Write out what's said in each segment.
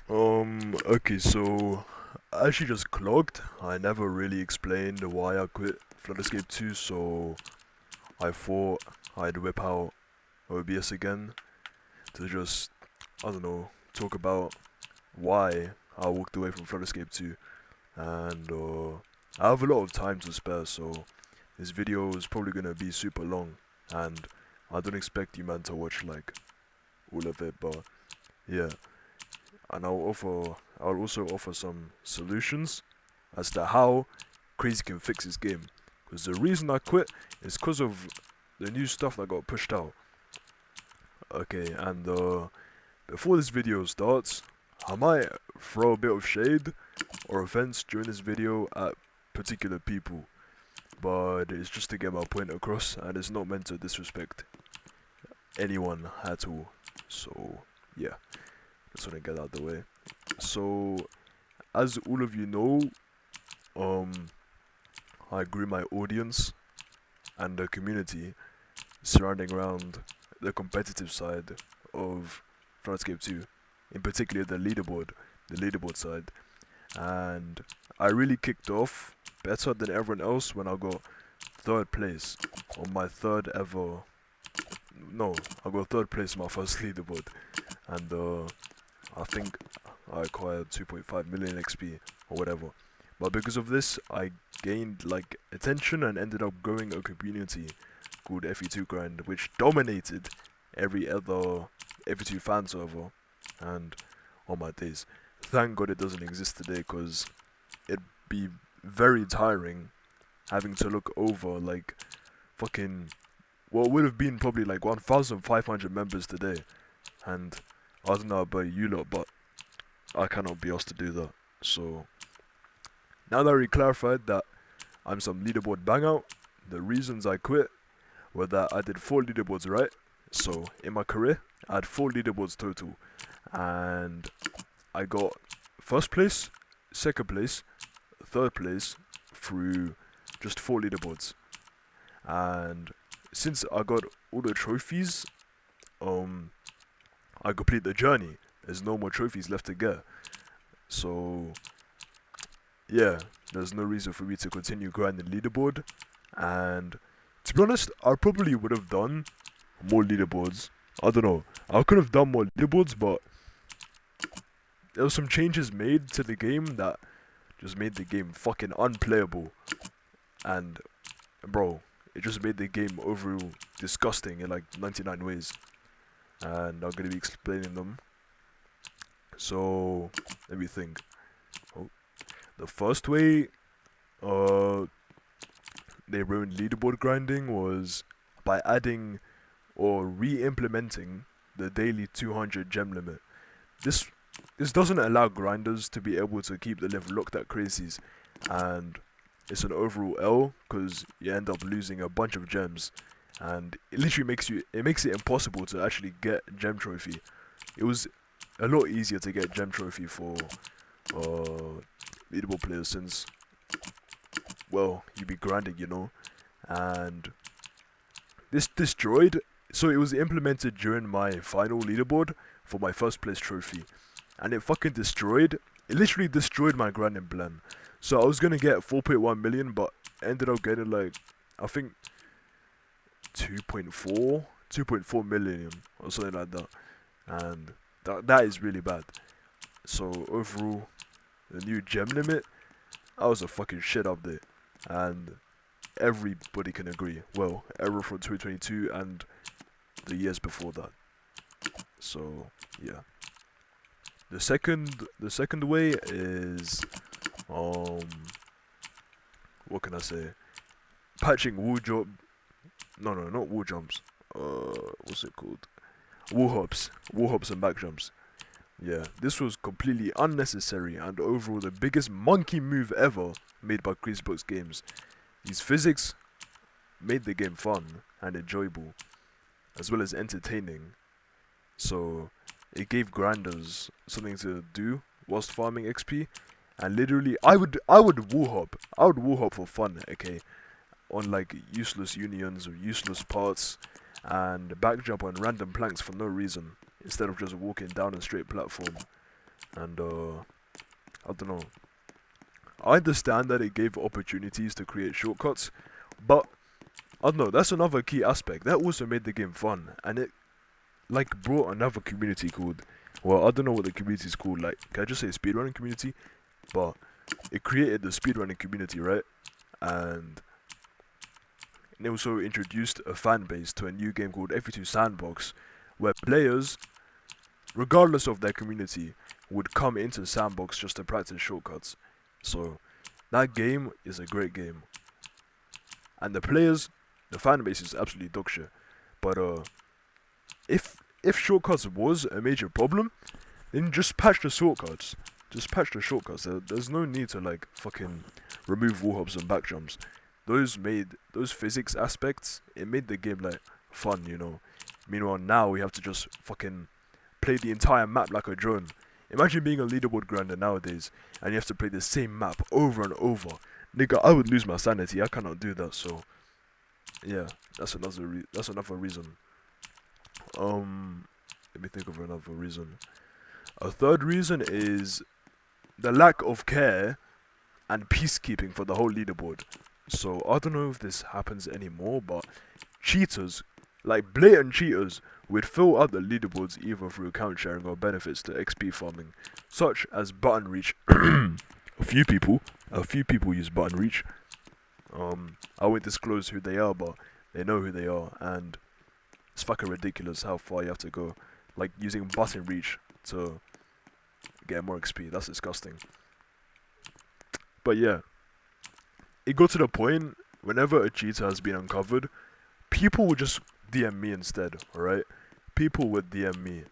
Okay, so I actually just clogged. I never really explained why I quit Flood 2, so I thought I'd whip out OBS again to just, I don't know, talk about why I walked away from Flood 2. And I have a lot of time to spare, so this video is probably gonna be super long. And I don't expect you man to watch like all of it, but yeah. And I'll also offer some solutions as to how Crazy can fix his game. Because the reason I quit is because of the new stuff that got pushed out. Okay, and before this video starts, I might throw a bit of shade or offense during this video at particular people, but it's just to get my point across, and it's not meant to disrespect anyone at all. So yeah, just want to get out of the way. So as all of you know, um, I grew my audience and the community surrounding around the competitive side of Planescape 2, in particular the leaderboard side, and I really kicked off better than everyone else when I got third place on my third ever. No, I got third place on my first leaderboard, and I think I acquired 2.5 million XP or whatever. But because of this, I gained like attention and ended up growing a community called FE2 Grind, which dominated every other FE2 fan server. And oh my days, thank God it doesn't exist today, cause it'd be very tiring having to look over like fucking what would have been probably like 1,500 members today. And I don't know about you lot, but I cannot be asked to do that. So now that we clarified that I'm some leaderboard bang out, the reasons I quit were that I did 4 leaderboards right. So in my career, I had 4 leaderboards total, and I got first place, second place, third place through just 4 leaderboards. And since I got all the trophies, I complete the journey. There's no more trophies left to get. So yeah, there's no reason for me to continue grinding leaderboard. And to be honest, I probably would have done more leaderboards. I don't know. I could have done more leaderboards, but there were some changes made to the game that just made the game fucking unplayable. And bro, it just made the game overall disgusting in like 99 ways. And I'm gonna be explaining them. So let me think. Oh, the first way they ruined leaderboard grinding was by adding or re-implementing the daily 200 gem limit. This this doesn't allow grinders to be able to keep the level locked at crazies, and it's an overall L because you end up losing a bunch of gems, and it literally makes it impossible to actually get gem trophy. It was a lot easier to get gem trophy for leaderboard players since, well, you be grinding, you know, and this destroyed. So it was implemented during my final leaderboard for my first place trophy, and it fucking destroyed. It literally destroyed my grinding plan. So I was gonna get 4.1 million, but ended up getting like, I think 2.4 million or something like that, and that is really bad. So overall, the new gem limit, I was a fucking shit update, and everybody can agree. Well, error from 2022 and the years before that. So yeah. The second way is what can I say? Patching wall jump. No, not wall jumps. What's it called? Wall hops and back jumps. Yeah, this was completely unnecessary and overall the biggest monkey move ever made by Crazybox Games. These physics made the game fun and enjoyable, as well as entertaining. So it gave grinders something to do whilst farming XP. And literally, I would wall hop. I would wall hop for fun, okay, on like useless unions or useless parts, and back jump on random planks for no reason, instead of just walking down a straight platform. and I don't know. I understand that it gave opportunities to create shortcuts, but I don't know. That's another key aspect that also made the game fun, and it like brought another community called. Well, I don't know what the community is called. Like, can I just say speedrunning community? But it created the speedrunning community, right? And it also introduced a fan base to a new game called F2 Sandbox, where players, regardless of their community, would come into Sandbox just to practice shortcuts. So that game is a great game, and the fan base is absolutely dog shit. But if shortcuts was a major problem, then just patch the shortcuts. Just patch the shortcuts. There's no need to like fucking remove wall hops and back jumps. Those physics aspects. It made the game like fun, you know. Meanwhile, now we have to just fucking play the entire map like a drone. Imagine being a leaderboard grinder nowadays, and you have to play the same map over and over. Nigga, I would lose my sanity. I cannot do that. So, yeah, that's another reason. Let me think of another reason. A third reason is the lack of care and peacekeeping for the whole leaderboard. So I don't know if this happens anymore, but cheaters, like blatant cheaters, would fill out the leaderboards either through account sharing or benefits to XP farming, such as button reach. a few people use button reach. I won't disclose who they are, but they know who they are, and it's fucking ridiculous how far you have to go. Like using button reach to get more XP. That's disgusting. But yeah, it got to the point whenever a cheater has been uncovered, people would just DM me instead, alright? People would DM me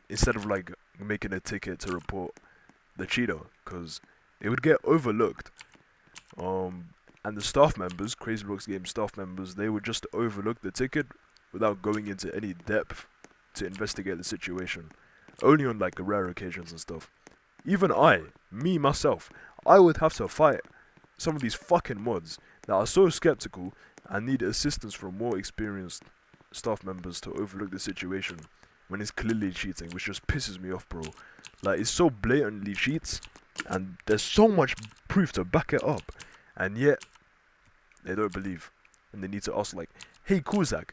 instead of like making a ticket to report the cheater, because it would get overlooked. And the staff members, Crazy Blocks Game staff members, they would just overlook the ticket without going into any depth to investigate the situation. Only on like rare occasions and stuff. Even me myself, I would have to fight some of these fucking mods that are so skeptical and need assistance from more experienced staff members to overlook the situation when it's clearly cheating, which just pisses me off, bro. Like, it's so blatantly cheats, and there's so much proof to back it up, and yet they don't believe, and they need to ask like, hey Kozak,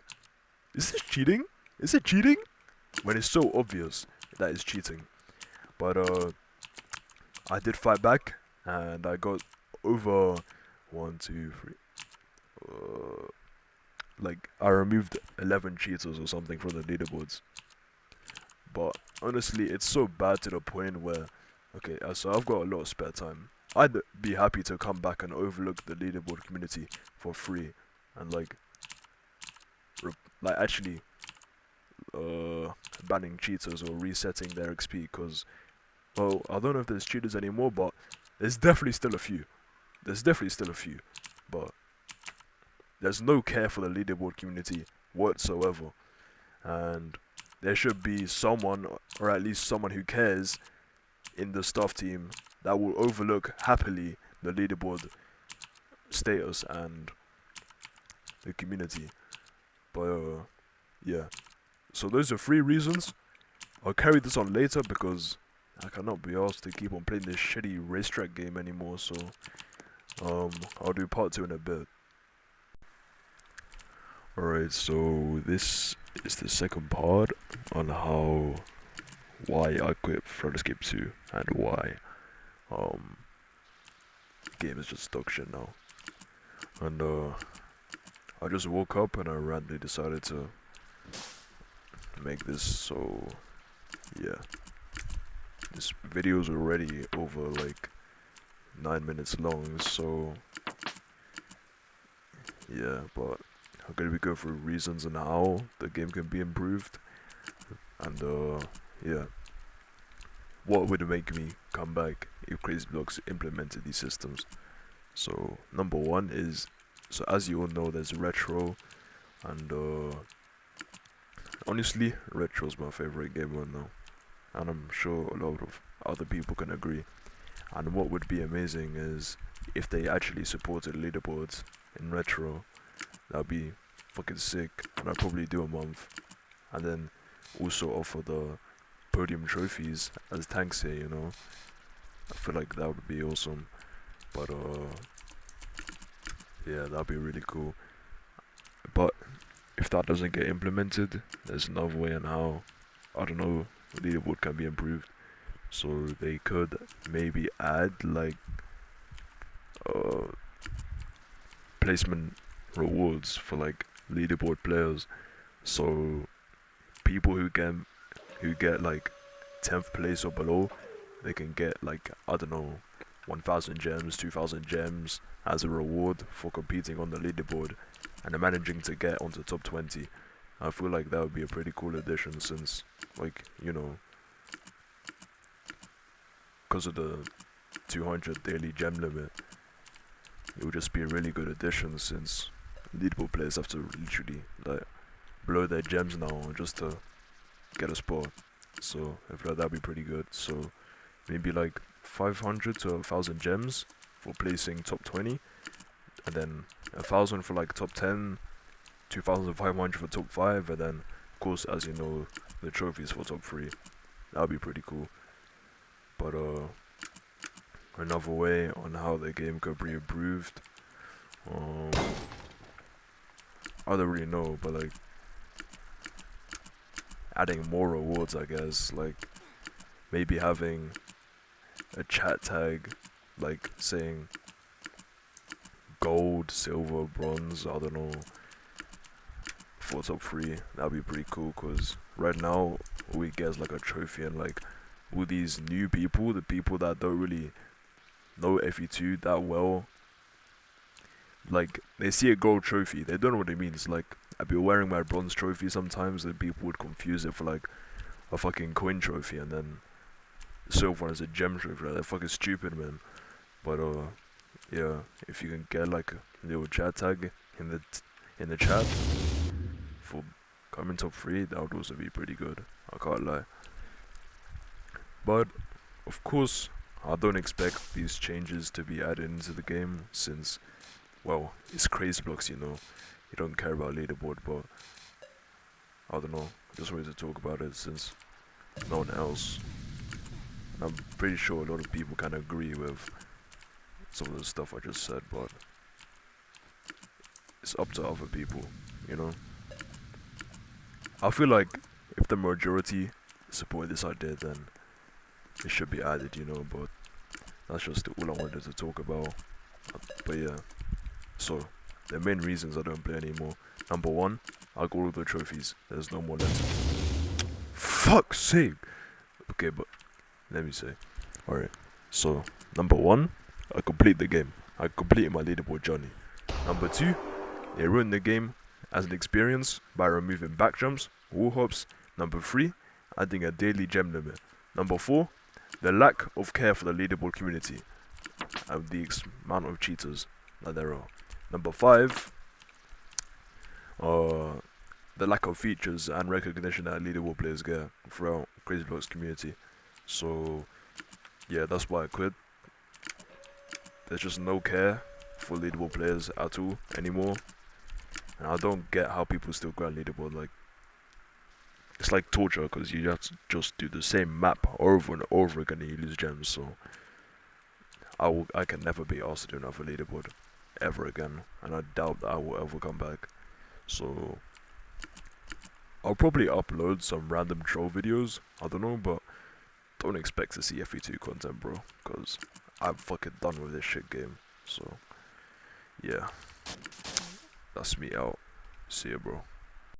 is this cheating? Is it cheating? When it's so obvious that it's cheating. But I did fight back, and I got over 1, 2, 3. Like I removed 11 cheaters or something from the leaderboards. But honestly, it's so bad to the point where, okay, so I've got a lot of spare time. I'd be happy to come back and overlook the leaderboard community for free, and like actually banning cheaters or resetting their XP, because, well, I don't know if there's cheaters anymore, but there's definitely still a few. But there's no care for the leaderboard community whatsoever, and there should be someone, or at least someone who cares, in the staff team that will overlook happily the leaderboard status and the community. But yeah. So those are 3 reasons. I'll carry this on later because I cannot be asked to keep on playing this shitty racetrack game anymore. So I'll do part 2 in a bit. Alright, so this is the second part on why I quit Flutterscape 2 and why game is just dog shit now. And I just woke up and I randomly decided to make this, so yeah. This video is already over like 9 minutes long, so yeah, but I'm gonna be going through reasons and how the game can be improved, and yeah, what would make me come back if Crazy Blocks implemented these systems. So number 1 is, so as you all know, there's retro, and honestly, retro's my favorite game right now, and I'm sure a lot of other people can agree. And what would be amazing is if they actually supported leaderboards in retro. That'd be fucking sick, and I'd probably do a month, and then also offer the podium trophies as tanks here, you know. I feel like that would be awesome. But yeah, that'd be really cool. But if that doesn't get implemented, there's another way on how, I don't know, leaderboard can be improved. So they could maybe add like uh, placement rewards for like leaderboard players. So people who get like 10th place or below, they can get like, I don't know, 1,000 gems, 2,000 gems as a reward for competing on the leaderboard and managing to get onto top 20. I feel like that would be a pretty cool addition since, like, you know, because of the 200 daily gem limit, it would just be a really good addition since leaderboard players have to literally like blow their gems now just to get a spot. So I feel like that'd be pretty good. So maybe like 500 to 1,000 gems for placing top 20, and then 1,000 for like top 10, 2,500 for top 5, and then of course, as you know, the trophies for top 3. That'd be pretty cool. But another way on how the game could be improved, I don't really know, but like adding more rewards, I guess. Like maybe having a chat tag, like saying gold, silver, bronze, I don't know, for top 3. That'd be pretty cool, cause right now all we get is like a trophy, and like all these new people, the people that don't really know FE2 that well, like they see a gold trophy, they don't know what it means. Like I'd be wearing my bronze trophy sometimes, and people would confuse it for like a fucking coin trophy, and then silver one is a gem trophy. Like, they're fucking stupid, man. But yeah, if you can get like a little chat tag in the chat for coming top 3, that would also be pretty good. I can't lie. But of course, I don't expect these changes to be added into the game since, well, it's crazy blocks, you know. You don't care about leaderboard, but I don't know. I just wanted to talk about it since no one else. And I'm pretty sure a lot of people can agree with some of the stuff I just said, but it's up to other people, you know. I feel like if the majority support this idea, then it should be added, you know. But that's just all I wanted to talk about. But yeah, so the main reasons I don't play anymore. Number 1, I got all the trophies. There's no more left. Fuck's sake. Okay, but let me say. Alright, so number 1, I complete the game. I completed my leaderboard journey. Number 2, they ruined the game as an experience by removing back jumps, wall hops. Number 3, adding a daily gem limit. Number 4, the lack of care for the leaderboard community and the amount of cheaters that there are. Number 5, the lack of features and recognition that leaderboard players get throughout Crazy Blocks community. So yeah, that's why I quit. There's just no care for leaderboard players at all anymore, and I don't get how people still grind leaderboard. Like, it's like torture, because you have to just do the same map over and over again and you lose gems. So I can never be asked to do another leaderboard ever again, and I doubt that I will ever come back. So I'll probably upload some random troll videos, I don't know, but don't expect to see FE2 content, bro, because I'm fucking done with this shit game. So yeah, that's me out. See ya, bro.